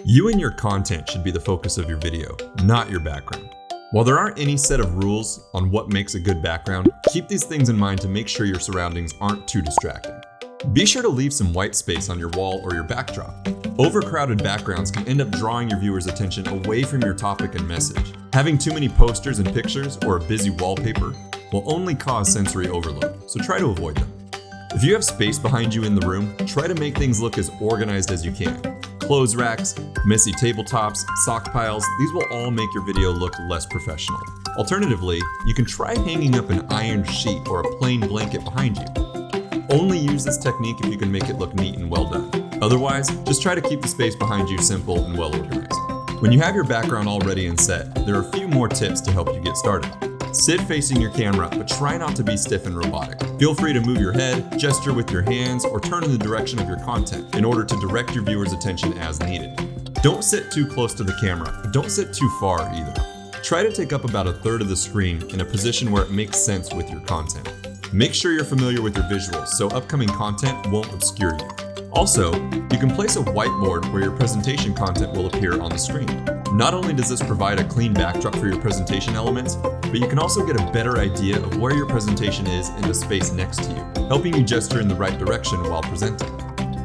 You and your content should be the focus of your video, not your background. While there aren't any set of rules on what makes a good background, keep these things in mind to make sure your surroundings aren't too distracting. Be sure to leave some white space on your wall or your backdrop. Overcrowded backgrounds can end up drawing your viewers' attention away from your topic and message. Having too many posters and pictures or a busy wallpaper will only cause sensory overload, so try to avoid them. If you have space behind you in the room, try to make things look as organized as you can. Clothes racks, messy tabletops, sock piles, these will all make your video look less professional. Alternatively, you can try hanging up an ironed sheet or a plain blanket behind you. Only use this technique if you can make it look neat and well done. Otherwise, just try to keep the space behind you simple and well organized. When you have your background all ready and set, there are a few more tips to help you get started. Sit facing your camera, but try not to be stiff and robotic. Feel free to move your head, gesture with your hands, or turn in the direction of your content in order to direct your viewers' attention as needed. Don't sit too close to the camera, but don't sit too far either. Try to take up about a third of the screen in a position where it makes sense with your content. Make sure you're familiar with your visuals so upcoming content won't obscure you. Also, you can place a whiteboard where your presentation content will appear on the screen. Not only does this provide a clean backdrop for your presentation elements, but you can also get a better idea of where your presentation is in the space next to you, helping you gesture in the right direction while presenting.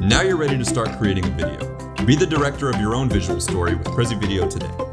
Now you're ready to start creating a video. Be the director of your own visual story with Prezi Video today.